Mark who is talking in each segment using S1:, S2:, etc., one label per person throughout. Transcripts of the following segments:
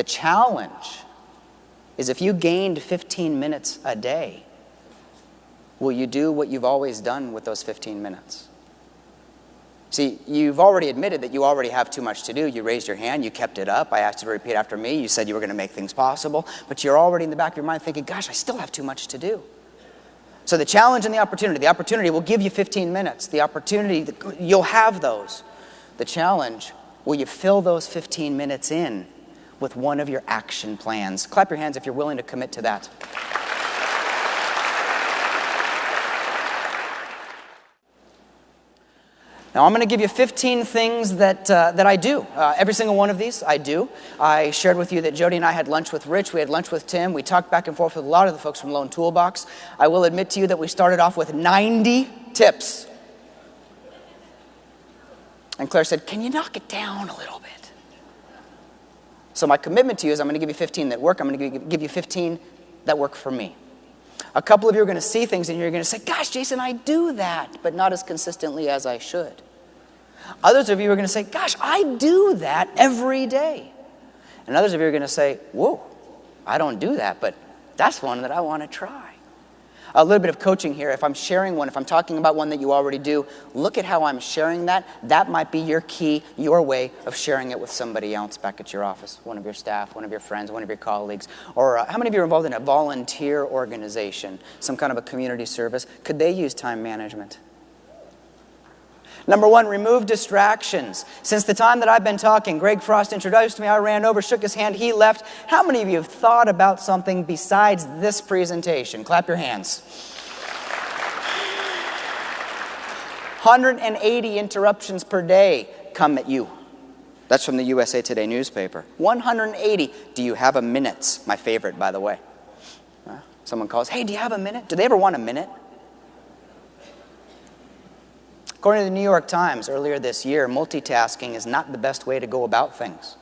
S1: The challenge is if you gained 15 minutes a day, will you do what you've always done with those 15 minutes? See, you've already admitted that you already have too much to do. You raised your hand, you kept it up. I asked you to repeat after me. You said you were going to make things possible. But you're already in the back of your mind thinking, gosh, I still have too much to do. So the challenge and the opportunity will give you 15 minutes. The opportunity, you'll have those. The challenge, will you fill those 15 minutes in with one of your action plans? Clap your hands if you're willing to commit to that. Now, I'm going to give you 15 things that I do. Every single one of these, I do. I shared with you that Jody and I had lunch with Rich. We had lunch with Tim. We talked back and forth with a lot of the folks from Lone Toolbox. I will admit to you that we started off with 90 tips. And Claire said, can you knock it down a little bit? So my commitment to you is I'm going to give you 15 that work. I'm going to give you 15 that work for me. A couple of you are going to see things and you're going to say, gosh, Jason, I do that, but not as consistently as I should. Others of you are going to say, gosh, I do that every day. And others of you are going to say, whoa, I don't do that, but that's one that I want to try. A little bit of coaching here. If I'm sharing one, if I'm talking about one that you already do, look at how I'm sharing that. That might be your key, your way of sharing it with somebody else back at your office, one of your staff, one of your friends, one of your colleagues. Or how many of you are involved in a volunteer organization, some kind of a community service? Could they use time management? Number one, remove distractions. Since the time that I've been talking, Greg Frost introduced me, I ran over, shook his hand, he left. How many of you have thought about something besides this presentation? Clap your hands. 180 interruptions per day come at you. That's from the USA Today newspaper. 180. Do you have a minute? My favorite, by the way. Someone calls, hey, do you have a minute? Do they ever want a minute? According to the New York Times earlier this year, multitasking is not the best way to go about things.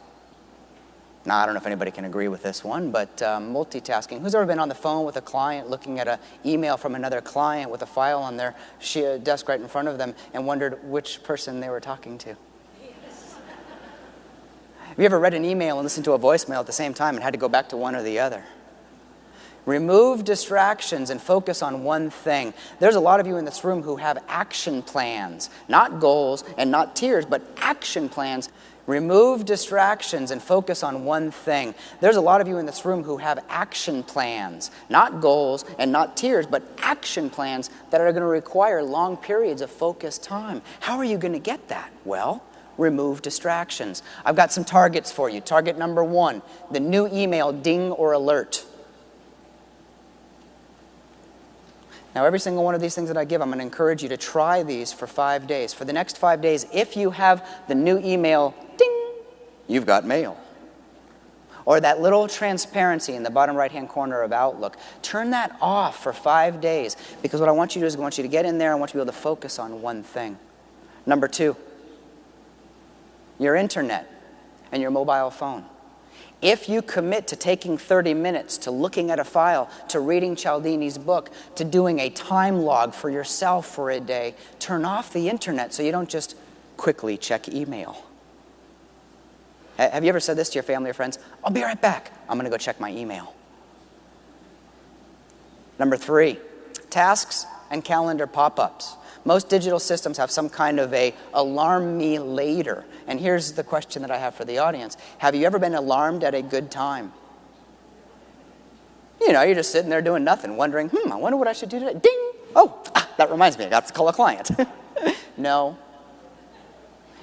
S1: Now, I don't know if anybody can agree with this one, but multitasking. Who's ever been on the phone with a client looking at an email from another client with a file on their desk right in front of them and wondered which person they were talking to? Yes. Have you ever read an email and listened to a voicemail at the same time and had to go back to one or the other? Remove distractions and focus on one thing. There's a lot of you in this room who have action plans, not goals and not tiers, but action plans. Remove distractions and focus on one thing. There's a lot of you in this room who have action plans, not goals and not tiers, but action plans that are going to require long periods of focused time. How are you going to get that? Well, remove distractions. I've got some targets for you. Target number one, the new email ding or alert. Now, every single one of these things that I give, I'm going to encourage you to try these for 5 days. For the next 5 days, if you have the new email, ding, you've got mail. Or that little transparency in the bottom right-hand corner of Outlook, turn that off for 5 days. Because what I want you to do is I want you to get in there, I want you to be able to focus on one thing. Number two, your internet and your mobile phone. If you commit to taking 30 minutes, to looking at a file, to reading Cialdini's book, to doing a time log for yourself for a day, turn off the internet so you don't just quickly check email. Have you ever said this to your family or friends? I'll be right back. I'm going to go check my email. Number three, tasks and calendar pop-ups. Most digital systems have some kind of a alarm me later. And here's the question that I have for the audience. Have you ever been alarmed at a good time? You know, you're just sitting there doing nothing, wondering, I wonder what I should do today. Ding! Oh, that reminds me, I got to call a client. No.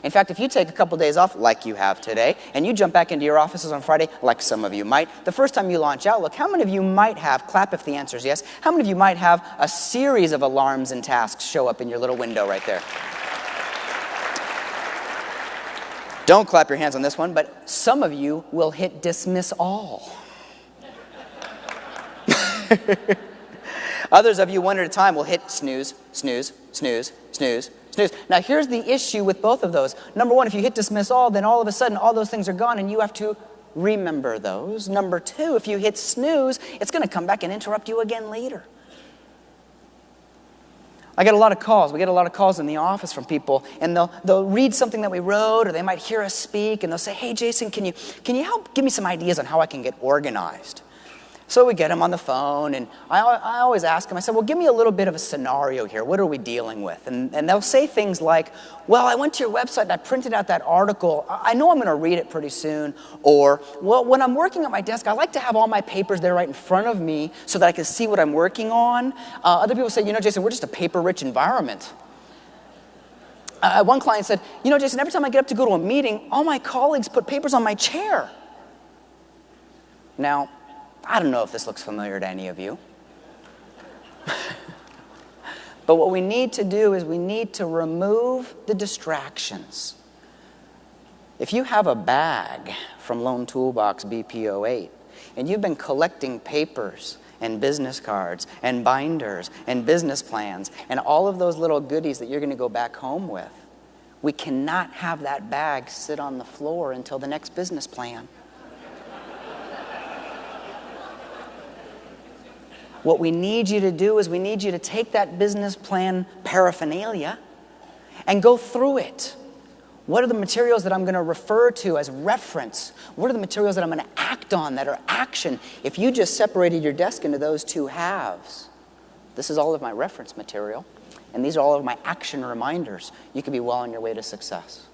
S1: In fact, if you take a couple days off, like you have today, and you jump back into your offices on Friday, like some of you might, the first time you launch Outlook, how many of you might have, clap if the answer is yes, how many of you might have a series of alarms and tasks show up in your little window right there? Don't clap your hands on this one, but some of you will hit dismiss all. Others of you, one at a time, will hit snooze, snooze, snooze, snooze, snooze. Now, here's the issue with both of those. Number one, if you hit dismiss all, then all of a sudden all those things are gone and you have to remember those. Number two, if you hit snooze, it's going to come back and interrupt you again later. I get a lot of calls. We get a lot of calls in the office from people, and they'll read something that we wrote, or they might hear us speak, and they'll say, hey, Jason, can you help give me some ideas on how I can get organized? So we get them on the phone, and I always ask them, I said, well, give me a little bit of a scenario here. What are we dealing with? And they'll say things like, well, I went to your website and I printed out that article. I know I'm going to read it pretty soon. Or, well, when I'm working at my desk, I like to have all my papers there right in front of me so that I can see what I'm working on. Other people say, Jason, we're just a paper-rich environment. One client said, Jason, every time I get up to go to a meeting, all my colleagues put papers on my chair. Now, I don't know if this looks familiar to any of you. But what we need to do is we need to remove the distractions. If you have a bag from Lone Toolbox BP08 and you've been collecting papers and business cards and binders and business plans and all of those little goodies that you're going to go back home with, we cannot have that bag sit on the floor until the next business plan. What we need you to do is we need you to take that business plan paraphernalia and go through it. What are the materials that I'm going to refer to as reference? What are the materials that I'm going to act on that are action? If you just separated your desk into those two halves, this is all of my reference material, and these are all of my action reminders, you could be well on your way to success.